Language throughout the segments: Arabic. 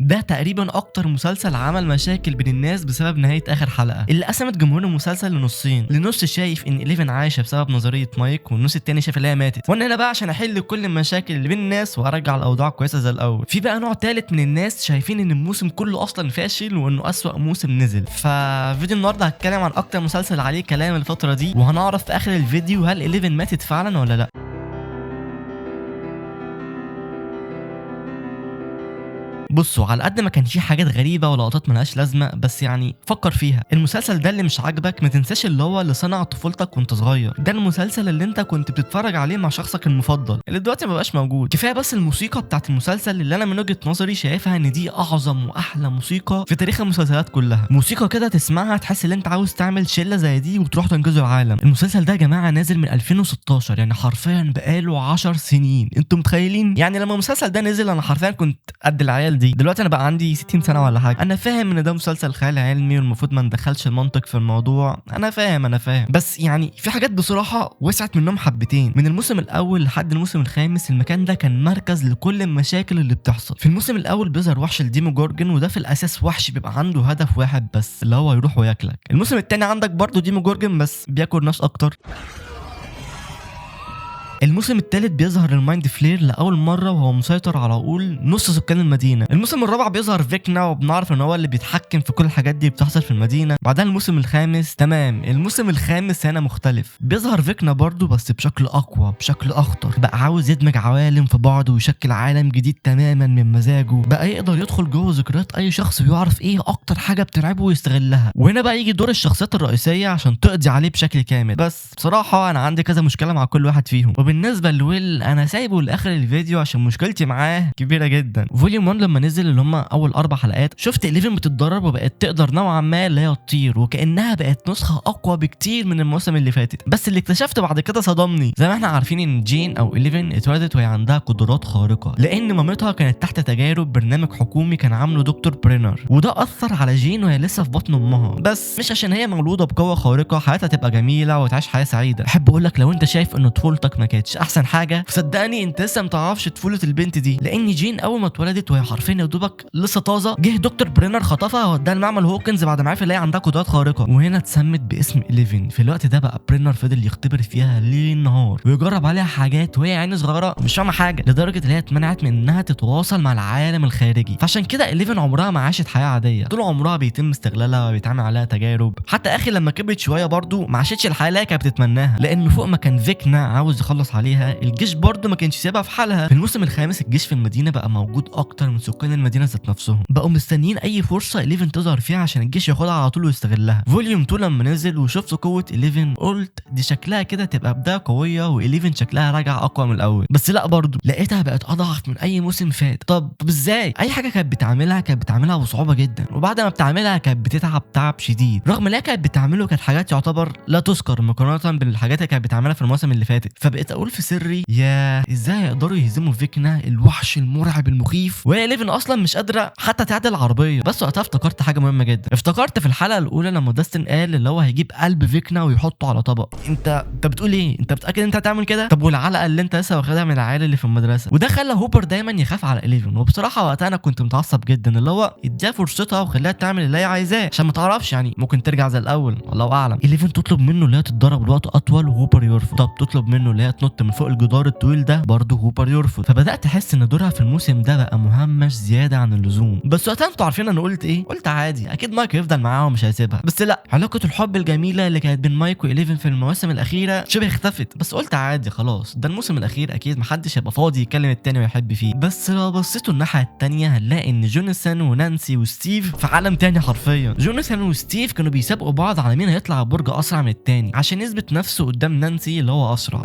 ده تقريبا اكتر مسلسل عمل مشاكل بين الناس بسبب نهايه اخر حلقه اللي قسمت جمهور المسلسل لنصين، لنص شايف ان 11 عايشه بسبب نظريه مايك، والنص التاني شايف ان هي ماتت. وانا هنا بقى عشان احل كل المشاكل اللي بين الناس وارجع الاوضاع كويسه زي الاول. في بقى نوع تالت من الناس شايفين ان الموسم كله اصلا فاشل وانه اسوأ موسم نزل. ففيديو النهارده هتكلم عن اكتر مسلسل عليه كلام الفتره دي، وهنعرف في اخر الفيديو هل 11 ماتت فعلا ولا لا. بصوا، على قد ما كان فيه حاجات غريبه ولقطات ملهاش لازمه، بس يعني فكر فيها. المسلسل ده اللي مش عاجبك ما تنساش اللي هو اللي صنع طفولتك وانت صغير. ده المسلسل اللي انت كنت بتتفرج عليه مع شخصك المفضل اللي دلوقتي ما بقاش موجود. كفايه بس الموسيقى بتاعت المسلسل اللي انا من وجهه نظري شايفها ان دي اعظم واحلى موسيقى في تاريخ المسلسلات كلها. موسيقى كده تسمعها تحس ان انت عاوز تعمل شله زي دي وتروح تنقذوا العالم. المسلسل ده يا جماعه نازل من 2016، يعني حرفيا بقاله 10 سنين. انتوا متخيلين؟ يعني لما المسلسل ده نزل انا حرفيا كنت قد العيال دي. دلوقتي انا بقى عندي 60 سنه ولا حاجه. انا فاهم ان ده مسلسل خيال علمي والمفروض ما ندخلش المنطق في الموضوع، انا فاهم بس يعني في حاجات بصراحه وسعت منهم حبتين. من الموسم الاول لحد الموسم الخامس المكان ده كان مركز لكل المشاكل اللي بتحصل. في الموسم الاول بيظهر وحش الديموجورجن، وده في الاساس وحش بيبقى عنده هدف واحد بس، اللي هو يروح وياكلك. الموسم الثاني عندك برضه ديموجورجن بس بياكل ناس اكتر. الموسم الثالث بيظهر المايند فلير لاول مره وهو مسيطر على عقول نص سكان المدينه. الموسم الرابع بيظهر فيكنا وبنعرف ان هو اللي بيتحكم في كل الحاجات دي بتحصل في المدينه. بعدها الموسم الخامس، تمام، الموسم الخامس هنا مختلف. بيظهر فيكنا برضو بس بشكل اقوى، بشكل اخطر. بقى عاوز يدمج عوالم في بعض ويشكل عالم جديد تماما من مزاجه. بقى يقدر يدخل جوه ذكريات اي شخص ويعرف ايه اكتر حاجه بترعبه ويستغلها. وهنا بقى يجي دور الشخصيات الرئيسيه عشان تقضي عليه بشكل كامل. بس بصراحه انا عندي كذا مشكله مع كل واحد فيهم. وبالنسبه لويل انا سايبه لاخر الفيديو عشان مشكلتي معاه كبيره جدا. فوليوم 1 لما نزل اللي هم اول 4 حلقات شفت 11 بتتدرب وبقت تقدر نوعا ما اللي هي تطير، وكانها بقت نسخه اقوى بكتير من المواسم اللي فاتت. بس اللي اكتشفته بعد كده صدمني. زي ما احنا عارفين ان جين او 11 اتولدت وهي عندها قدرات خارقه، لان مامتها كانت تحت تجارب برنامج حكومي كان عامله دكتور برينر، وده اثر على جين وهي لسه في بطن امها. بس مش عشان هي مولوده بقوه خارقه حياتها تبقى جميله وتعيش حياه سعيده. احب اقول لك لو انت شايف ان طفولتك ما كانتش احسن حاجه صدقني انت لسه ما تعرفش طفوله البنت دي. لان جين اول ما اتولدت وهي حرفيا يا دوبك لسه طازه جه دكتور برينر خطفها ووداها المعمل هوكنز بعد ما عرف ان هي عندها قدرات خارقه، وهنا اتسمت باسم 11. في الوقت ده بقى برينر فضل يختبر فيها ليل نهار ويجرب عليها حاجات وهي عين صغيره مش فاهمه حاجه، لدرجه ان هي اتمنعت من انها تتواصل مع العالم الخارجي. فعشان كده 11 عمرها ما عاشت حياه عاديه، طول عمرها بيتم استغلالها وبيتعمل عليها تجارب. حتى اخر لما كبرت شويه برضو ما عاشتش الحياه اللي كانت بتتمناها، لان فوق ما كان فيكنا عاوز يخلص عليها الجيش برضو ما كانش سيبها في حالها. في الموسم الخامس الجيش في المدينه بقى موجود اكتر من سكان المدينه ذات نفسهم، بقوا مستنيين اي فرصه 11 تظهر فيها عشان الجيش ياخدها على طول ويستغلها. فوليوم 2 لما نزل وشفت قوه 11 قلت دي شكلها كده تبقى بدايه قويه و11 شكلها راجع اقوى من الاول. بس لا، برضو لقيتها بقت اضعف من اي موسم فات. طب ازاي؟ اي حاجه كانت بتعملها بصعوبه جدا، وبعد ما بتعملها كانت بتتعب تعب شديد، رغم ان هي كانت بتعمله كانت حاجات يعتبر لا تذكر مقارنه بالحاجات اللي كانت بتعملها في المواسم اللي فاتت. فبقيت اقول في سري يا ازاي يقدروا يهزموا فيكنا الوحش المرعب المخيف وهي 11 اصلا مش قادره حتى تعدل العربيه. بس وقتها افتكرت حاجه مهمه جدا. افتكرت في الحلقه الاولى لما داستن قال اللي هو هيجيب قلب فيكنا ويحطه على طبق. انت بتقول ايه؟ انت متاكد انت هتعمل كده؟ طب والعلقه اللي انت لسه واخدها من العيال اللي في المدرسه؟ وده خلى هوبر دايما يخاف على 11. وبصراحه وقتها انا كنت متعصب جدا، اللي هو اديها فرصتها وخليها تعمل اللي هي عايزاه عشان ما تعرفش يعني ممكن ترجع زي الاول، الله اعلم. 11 تطلب منه اللي هي تتدرب الوقت اطول وهوبر يرفض. طب تطلب منه اللي هي تنط من فوق الجدار الطويل ده، برضه هوبر يرفض. فبدات احس ان دورها في الموسم ده بقى مهمش زياده عن اللزوم. بس وقتها انتوا عارفين انا قلت ايه؟ قلت عادي اكيد مايك هيفضل معاها ومش هيسيبها. بس لا، علاقه الحب الجميله اللي كانت بين مايك و11 في المواسم الاخيره شبه اختفت. بس قلت عادي خلاص، ده الموسم الاخير اكيد محدش هيبقى فاضي يكلم التاني ويحب فيه. بس لو بصيتوا الناحيه التانيه هنلاقي ان جوناثان ونانسي وستيف في عالم تاني حرفيا. جوناثان وستيف كانوا بيسابقوا بعض على مين هيطلع برج اسرع من التاني عشان يثبت نفسه قدام نانسي اللي هو اسرع.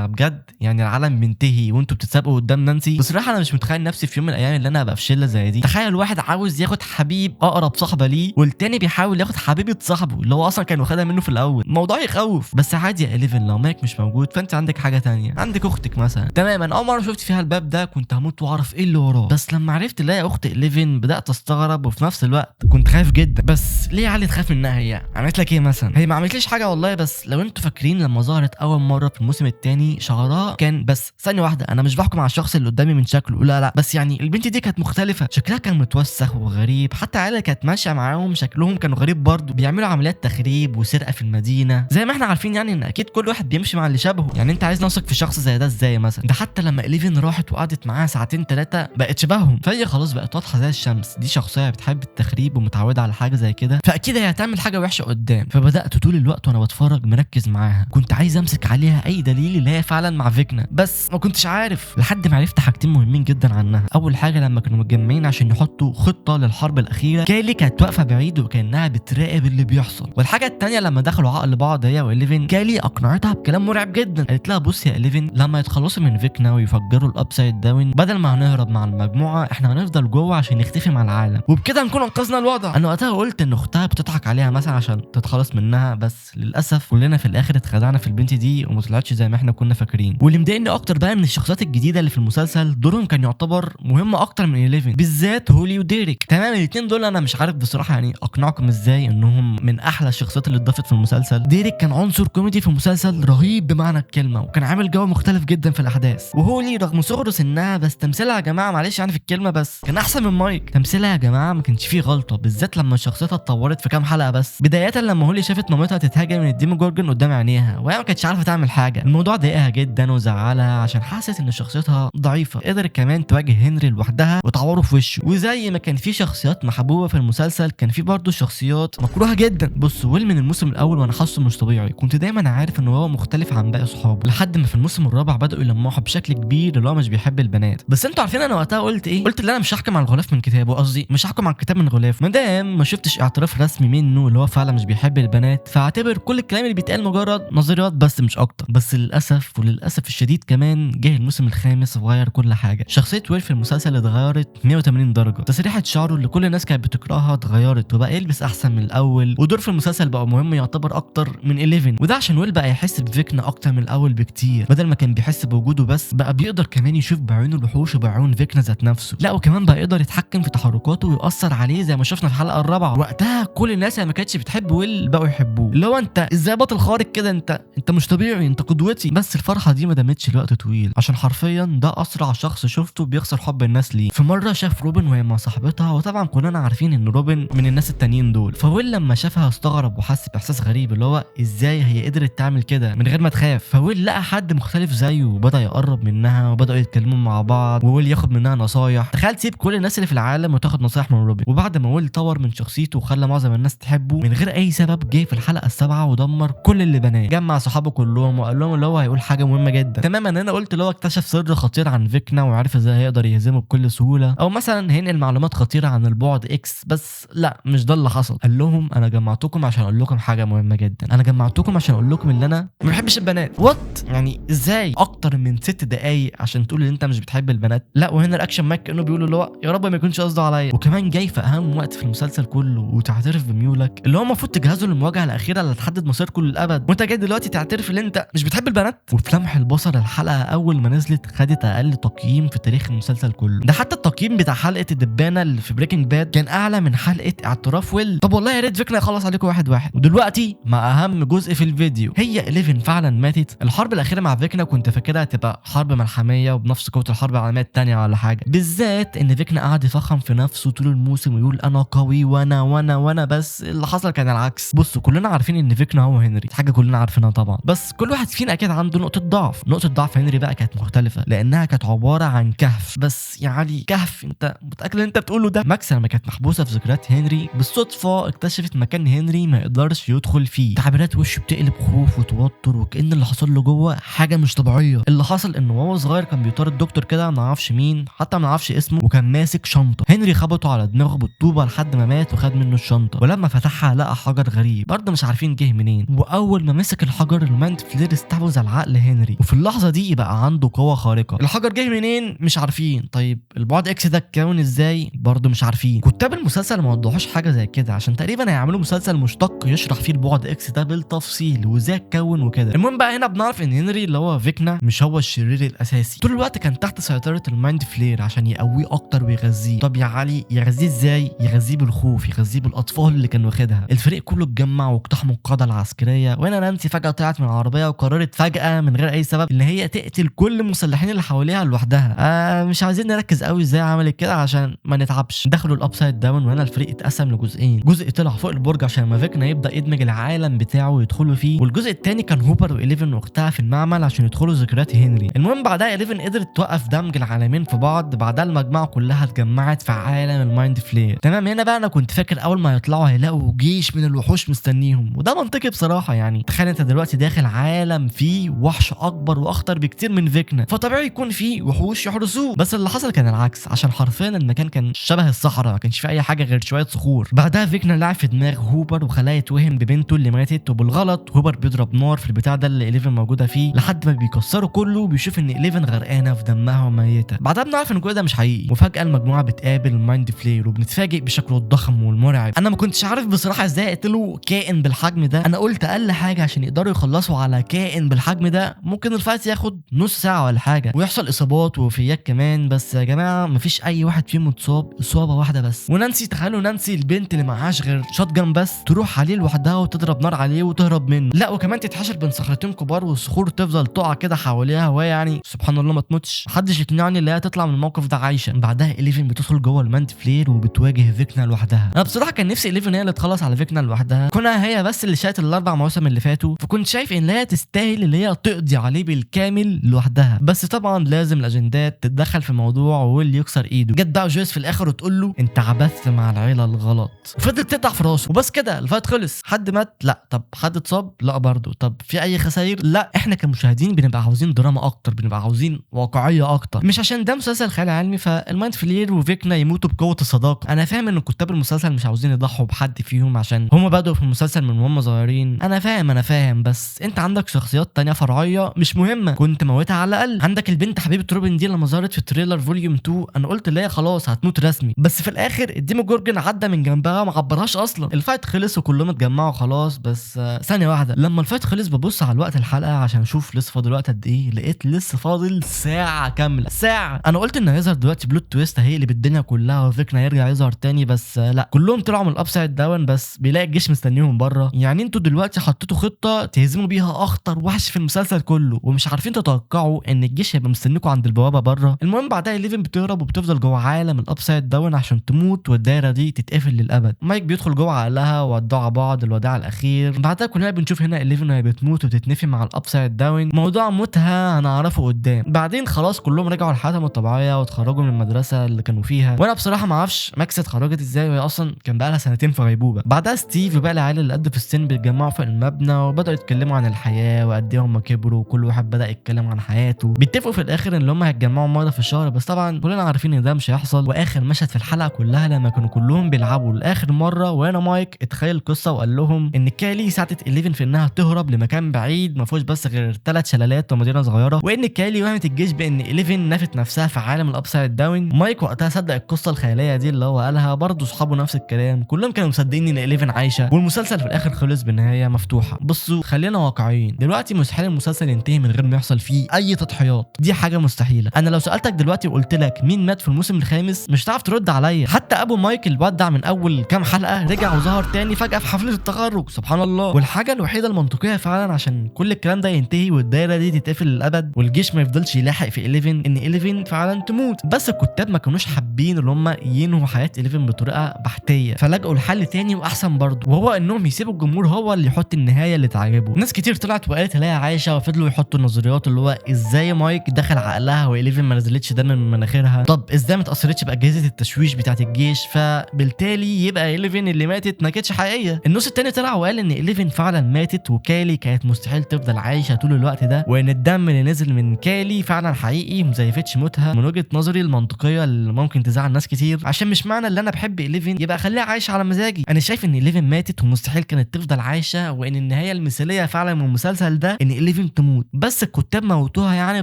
بجد يعني العالم منتهي وانتوا بتتسابقوا قدام نانسي؟ بصراحه انا مش متخيل نفسي في يوم من الايام اللي انا ابقى في شله زي دي. تخيل واحد عاوز ياخد حبيب اقرب صاحبه ليه والتاني بيحاول ياخد حبيبه صاحبه اللي هو اصلا كان واخدها منه في الاول. الموضوع يخوف. بس عادي يا 11 لو مايك مش موجود فانت عندك حاجه تانية، عندك اختك مثلا. تماما اول مره شفت فيها الباب ده كنت هموت واعرف ايه اللي وراه، بس لما عرفت الاقي اخت 11 بدات استغرب وفي نفس الوقت كنت خايف جدا. بس ليه علي تخاف منها؟ هي عملت لك ايه مثلا؟ هي ما عملتليش حاجه والله. بس لو انتوا فاكرين لما ظهرت اول مره في الموسم الثاني يعني شعرها كان بس ثانيه واحده، انا مش بحكم على الشخص اللي قدامي من شكله، لا بس يعني البنت دي كانت مختلفه، شكلها كان متوسخ وغريب، حتى العيله كانت ماشيه معاهم شكلهم كانوا غريب برضه، بيعملوا عمليات تخريب وسرقه في المدينه. زي ما احنا عارفين يعني ان اكيد كل واحد بيمشي مع اللي شبهه، يعني انت عايز نثق في شخص زي ده ازاي مثلا؟ ده حتى لما إليفين راحت وقعدت معاها ساعتين 3 بقت شبههم، فهي خلاص بقت واضحه زي الشمس، دي شخصيه بتحب التخريب ومتعوده على حاجه زي كده، فاكيد هي هتعمل حاجه وحشه قدام. فبدات طول الوقت وانا بتفرج مركز معاها، كنت عايز امسك عليها اي دليل اللي هي فعلا مع فيكنا، بس ما كنتش عارف لحد ما عرفت حاجتين مهمين جدا عنها. اول حاجه لما كانوا متجمعين عشان يحطوا خطه للحرب الاخيره، كالي كانت واقفه بعيد وكانها بتراقب اللي بيحصل. والحاجه الثانيه لما دخلوا عقل بعض هي وإليفين، كالي اقنعتها بكلام مرعب جدا، قالت لها بص يا إليفين، لما يتخلصوا من فيكنا ويفجروا الابسايد داون، بدل ما هنهرب مع المجموعه احنا هنفضل جوه عشان نختفي مع العالم، وبكده نكون انقذنا الوضع. انا وقتها قلت ان اختها بتضحك عليها مثلا عشان تتخلص منها، بس للاسف كلنا في الاخر اتخدعنا في البنت دي وما طلعتش زي ما احنا كنا فاكرين. واللي مضايقني اكتر بقى من الشخصيات الجديده اللي في المسلسل، دورهم كان يعتبر مهم اكتر من إليفين، بالذات هولي وديريك. تمام الاثنين دول انا مش عارف بصراحه يعني اقنعكم ازاي انهم من احلى الشخصيات اللي اتضافت في المسلسل. ديريك كان عنصر كوميدي في المسلسل رهيب بمعنى الكلمه، وكان عامل جو مختلف جدا في الاحداث. وهولي رغم صغر سنها بس تمثيلها يا جماعه معلش يعني في الكلمه بس كان احسن من مايك. تمثيلها يا جماعه ما كانش فيه غلطه، بالذات لما شخصيتها اتطورت في كام حلقه بس، بدايه لما هولي شافت مامتها تتهاجم من الديموجورجون قدام عينيها وهي ما كانتش عارفه تعمل حاجه. الموضوع ضايقها جدا وزعلها عشان حست ان شخصيتها ضعيفه، قدرت كمان تواجه هنري لوحدها وتعوره في وشه. وزي ما كان في شخصيات محبوبه في المسلسل كان في برضه شخصيات مكروهه جدا. بص ويل من الموسم الاول وانا حاسه مش طبيعي، كنت دايما عارف ان هو مختلف عن باقي صحابه، لحد ما في الموسم الرابع بداوا يلمحوا بشكل كبير اللي هو مش بيحب البنات. بس انتوا عارفين انا وقتها قلت ايه؟ قلت ان انا مش هحكم على الغلاف من كتابه، قصدي مش هحكم على الكتاب من غلاف، ما دام ما شفتش اعتراف رسمي منه اللي هو فعلا مش بيحب البنات، فاعتبر كل الكلام اللي بيتقال مجرد نظريات بس مش اكتر. بس للاسف الشديد كمان جه الموسم الخامس وغير كل حاجه. شخصيه ويل في المسلسل اتغيرت 180 درجه، تسريحه شعره اللي كل الناس كانت بتكرهها اتغيرت وبقى يلبس احسن من الاول، ودور في المسلسل بقى مهم يعتبر اكتر من 11، وده عشان ويل بقى يحس بفيكنا اكتر من الاول بكتير، بدل ما كان بيحس بوجوده بس بقى بيقدر كمان يشوف بعيونه الوحوش وبعيون فيكنا ذات نفسه. لا وكمان بقى يقدر يتحكم في تحركاته ويأثر عليه زي ما شفنا في الحلقه الرابعه. وقتها كل الناس اللي ما كانتش بتحب ويل بقوا يحبوه، اللي هو انت ازاي بطل خارق كده، انت مش طبيعي، انت قدوتي. بس الفرحه دي ما دامتش لوقت طويل، عشان حرفيا ده اسرع شخص شفته بيخسر حب الناس ليه. في مره شاف روبن وهي مع صاحبتها، وطبعا كلنا عارفين ان روبن من الناس التانيين دول، فويل لما شافها استغرب وحس باحساس غريب اللي هو ازاي هي قدرت تعمل كده من غير ما تخاف. فويل لقى حد مختلف زيه وبدا يقرب منها وبداوا يتكلموا مع بعض، وويل ياخد منها نصايح. تخيل تسيب كل الناس اللي في العالم وتاخد نصايح من روبن. وبعد ما ويل طور من شخصيته وخلى معظم الناس تحبه من غير اي سبب، جه في الحلقه السابعه ودمر كل اللي بناه، جمع صحابه كلهم وقال لهم اللي هو هيقول حاجه مهمه جدا. تماما انا قلت اللي هو اكتشف سر خطير عن فيكنا وعرف ازاي هيقدر يهزمه بكل سهوله، او مثلا هينقل معلومات خطيره عن البعد اكس. بس لا مش ده اللي حصل. قال لهم انا جمعتكم عشان اقول لكم حاجه مهمه جدا، انا جمعتكم عشان اقول لكم ان انا ما بحبش البنات. وات يعني ازاي اكتر من 6 دقايق عشان تقول ان انت مش بتحب البنات؟ لا وهنا الاكشن ماك كانه بيقول اللي هو يا رب ما يكونش قصده عليا. وكمان جاي في اهم وقت في المسلسل كله وتعترف بميولك، اللي هو المفروض تجهزوا للمواجهه الاخيره اللي هتحدد مصيركم للابد، وانت جاي دلوقتي تعترف ان انت مش بتحب البنات. وفي لمح البصر الحلقه اول ما نزلت خدت اقل تقييم في تاريخ المسلسل كله، ده حتى التقييم بتاع حلقه الدبانه اللي في بريكنج باد كان اعلى من حلقه اعتراف ويل. طب والله يا ريت فيكنا يخلص عليكم واحد واحد. ودلوقتي مع اهم جزء في الفيديو، هي 11 فعلا ماتت. الحرب الاخيره مع فيكنا كنت فاكرها تبقى حرب ملحميه وبنفس قوه الحرب العالميه الثانيه ولا حاجه، بالذات ان فيكنا قعد يفخم في نفسه طول الموسم ويقول انا قوي وانا بس اللي حصل كان العكس. بصوا كلنا عارفين ان فيكنا هو هنري، حاجه كلنا عارفينها طبعا، بس كل واحد فينا اكيد عنده نقطه ضعف. نقطه ضعف هنري بقى كانت مختلفه لانها كانت عباره عن كهف. بس يعني كهف انت متاكد ان انت بتقوله ده؟ ماكس لما كانت محبوسه في ذكريات هنري بالصدفه اكتشفت مكان هنري ما يقدرش يدخل فيه، تعبيرات وشه بتقلب خوف وتوتر وكأن اللي حصل له جوه حاجه مش طبيعيه. اللي حصل انه وهو صغير كان بيطارد دكتور كده ما نعرفش مين، حتى ما نعرفش اسمه، وكان ماسك شنطه. هنري خبطه على دماغه بالطوبه لحد ما مات وخد منه الشنطه، ولما فتحها لقى حجر غريب برضه مش عارفين جه منين. واول ما مسك الحجر المايند فلير استحوذ على عقل هنري، وفي اللحظه دي بقى عنده قوه خارقه. الحجر جه منين مش عارفين، طيب البعد اكس ده اتكون ازاي برضه مش عارفين. كتاب المسلسل ما وضحوش حاجه زي كده عشان تقريبا هيعملوا مسلسل مشتق يشرح فيه البعد اكس ده بالتفصيل وازاي اتكون وكده. المهم بقى هنا بنعرف ان هنري اللي هو فيكنا مش هو الشرير الاساسي، طول الوقت كان تحت سيطره المايند فلير عشان يقويه اكتر ويغذيه. طب يا علي يغذيه ازاي؟ يغذيه بالخوف، يغذيه بالاطفال اللي كان واخدها. الفريق كله اتجمع واقتحموا القاعده العسكريه، وهنا نانسي فجاه طلعت من العربيه وقررت فجاه من غير اي سبب ان هي تقتل كل المسلحين اللي حواليها لوحدها. مش عايزين نركز قوي ازاي عملت كده عشان ما نتعبش. دخلوا الابسايد داون وهنا الفريق اتقسم لجزئين، جزء طلع فوق البرج عشان ما فيكنا يبدا يدمج العالم بتاعه ويدخلوا فيه، والجزء الثاني كان هوبر و11 واختها في المعمل عشان يدخلوا ذكريات هنري. المهم بعدها 11 قدرت توقف دمج العالمين في بعض، بعدها المجموعه كلها اتجمعت في عالم المايند فلير. تمام، هنا بقى انا كنت فاكر اول ما يطلعوا هيلاقوا جيش من الوحوش مستنيهم، وده منطقي بصراحه. يعني تخيل انت دلوقتي داخل عالم فيه وحش اكبر واخطر بكتير من فيكنا، فطبيعي يكون فيه وحوش يحرسوه. بس اللي حصل كان العكس، عشان حرفيا المكان كان شبه الصحراء، ما كانش فيه اي حاجه غير شويه صخور. بعدها فيكنا لعب في دماغ هوبر وخلاه يتوهم ببنته اللي ماتت، وبالغلط هوبر بيضرب نار في البتاع ده اللي 11 موجوده فيه، لحد ما بيكسره كله بيشوف ان 11 غرقانه في دمها وميته. بعدها بنعرف ان كل ده مش حقيقي، وفجاه المجموعه بتقابل المايند فلير وبنتفاجئ بشكله الضخم والمرعب. انا ما كنتش عارف بصراحه ازاي يقتلوا كائن بالحجم ده. انا قلت اقل حاجه عشان يقدروا يخلصوا على كائن بالحجم ده ممكن الفايت ياخد نص ساعه ولا حاجه، ويحصل اصابات ووفيات كمان. بس يا جماعه مفيش اي واحد فيهم متصاب اصابه واحده بس. ونانسي، تخيلوا نانسي البنت اللي معهاش غير شوت جان بس تروح عليه لوحدها وتضرب نار عليه وتهرب منه، لا وكمان تتحشر بين صخرتين كبار والصخور تفضل تقع كده حواليها، وهي يعني سبحان الله ما تموتش. محدش يقنعني ان هي تطلع من الموقف ده عايشه. بعدها 11 بتدخل جوه المايند فلير وبتواجه فيكنا لوحدها. انا بصراحه كان نفسي 11 هي اللي تخلص على فيكنا لوحدها، كونها هي بس اللي شايت الاربع مواسم اللي فاتوا، فكنت شايف ان هي تستاهل اللي هي تقضي عليه بالكامل لوحدها. بس طبعا لازم الاجندات تتدخل في الموضوع واللي يكسر ايده. جت بقى جويس في الاخر وتقول له انت عبثت مع العيله الغلط، وفضلت تقطع في راسه وبس كده. الفايت خلص. حد مات؟ لا. طب حد اتصاب؟ لا برضه. طب في اي خسائر؟ لا. احنا كمشاهدين بنبقى عاوزين دراما اكتر، بنبقى عاوزين واقعيه اكتر، مش عشان ده مسلسل خيال علمي فالمايند فلير وفيكنا يموتوا بقوه الصداقه. انا فاهم ان كتاب المسلسل مش عاوزين يضحوا بحد فيهم عشان هم بدأوا في المسلسل من وهم صغيرين. انا فاهم بس انت عندك شخصيات تانية فرعيه مش مهمه كنت موتها على الاقل. عندك البنت حبيبه روبن دي لما ظهرت في تريلر فوليوم 2 انا قلت لا خلاص هتموت رسمي، بس في الاخر الديموجورجن عدى من جنبها ما عبرهاش اصلا. الفايت خلص وكلهم اتجمعوا خلاص. بس ثانيه واحده، لما الفايت خلص ببص على وقت الحلقه عشان اشوف لسه فاضل وقت قد ايه، لقيت لسه فاضل ساعه كامله. ساعه. انا قلت ان هيظهر دلوقتي بلوت تويست هيقلب الدنيا كلها وفيكنا يرجع يظهر تاني، بس لا، كلهم طلعوا من الابسايد داون بس بيلاقي الجيش مستنيهم بره. يعني انتوا دلوقتي حطيتوا خطه تهزموا بيها اخطر وحش في المسلسل كله، ومش عارفين تتوقعوا ان الجيش هيبقى مستنيكوا عند البوابه بره. المهم بعدها 11 بتهرب وبتفضل جوه عالم الابسايد داون عشان تموت والدايره دي تتقفل للابد. مايك بيدخل جوه عقلها وودعوا بعض الوداع الاخير. بعدها كلنا بنشوف هنا 11 وهي بتموت وتتنفي مع الابسايد داون. موضوع موتها هنعرفه قدام. بعدين خلاص كلهم رجعوا لحياتهم الطبيعيه واتخرجوا من المدرسه اللي كانوا فيها، وانا بصراحه ما اعرفش ماكس اتخرجت ازاي وهي اصلا كان بقى لها سنتين في غيبوبه. بعدها ستيف وباقي العيال اللي قد في السن بيتجمعوا في المبنى وبداوا يتكلموا عن الحياه وقد ايه هم كبروا وكل واحد بدا يتكلم عن حياته. بيتفقوا في الاخر ان هم هيتجمعوا مره في الشهر، بس طبعا كلنا عارفين ان ده مش هيحصل. واخر مشهد في الحلقه كلها لما كانوا كلهم بيلعبوا لاخر مره، وانا مايك اتخيل القصه وقال لهم ان كالي ساعدت 11 في انها تهرب لمكان بعيد ما فيهوش بس غير 3 شلالات ومدينه صغيره، وان كالي وهمت الجيش بان 11 نفت نفسها في عالم الابسايد داون. مايك وقتها صدق القصه الخياليه دي اللي هو قالها، برضه اصحابه نفس الكلام، كلهم كانوا مصدقين ان 11 عايشه، والمسلسل في الاخر خلص بنهايه مفتوحه. بصوا خلينا واقعيين، دلوقتي مستحيل المسلسل ينتهي من غير ما يحصل فيه اي تضحيات، دي حاجه مستحيله. انا لو سالتك دلوقتي وقلت لك مين مات في الموسم الخامس مش هتعرف ترد عليا. حتى ابو مايك اللي ودع من اول كام حلقه رجع وظهر تاني فجاه في حفله التخرج، سبحان الله. والحاجه الوحيده المنطقيه فعلا عشان كل الكلام ده ينتهي والدايره دي تتقفل للابد والجيش ما يفضلش يلاحق في 11 ان 11 فعلا تموت، بس الكتاب ما كانوش حابين ان هم ينهوا حياه 11 بطريقه بحتيه، فلجأوا لحل تاني واحسن برضه، وهو انهم يسيبوا الجمهور هو اللي يحط النهايه اللي تعجبه. ناس كتير طلعت وقالت هي عايشه، وفضلوا يحطوا النظريات اللي هو ازاي مايك دخل عقلها و11 ما نزلتش دم من مناخيرها، طب ازاي ما اتاثرتش باجهزه التشويش بتاعه الجيش، فبالتالي يبقى 11 اللي ماتت ما كانتش حقيقيه. النص التاني طلع وقال ان 11 فعلا ماتت وكالي كانت مستحيل تفضل عايشه طول الوقت ده، وان الدم اللي نزل من كالي فعلا حقيقي مزيفتش موتها. من وجهه نظري المنطقيه اللي ممكن تزعل ناس كتير، عشان مش معنى ان انا بحب 11 يبقى اخليها عايشه على مزاجي. انا شايف ان 11 ماتت ومستحيل كانت تفضل عايشه، وان النهايه المثاليه فعلا من المسلسل ده ان 11 تموت، بس الكتاب موتوها يعني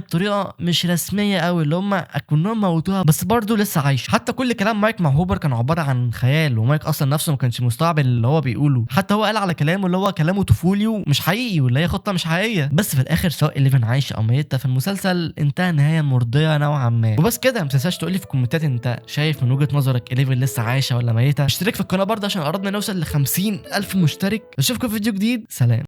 بطريقه مش رسميه قوي، اللي هم اكنهم موتوها بس برضه لسه عايشه. حتى كل كلام مايك مع هوبر كان عباره عن خيال، ومايك اصلا نفسه ما كانش مستوعب اللي هو بيقوله، حتى هو قال على كلامه اللي هو كلامه طفولي ومش حقيقي واللي هي خطه مش حقيقيه. بس في الاخر سواء 11 عايشه او ميته فالمسلسل انتهى نهايه مرضيه نوعا ما. وبس كده، ما تنساش تقول لي في الكومنتات انت شايف من وجهه نظرك 11 لسه عايشه ولا ميته. اشترك في القناه برضه عشان قربنا نوصل ل 50,000 مشترك. اشوفكم في فيديو جديد، سلام.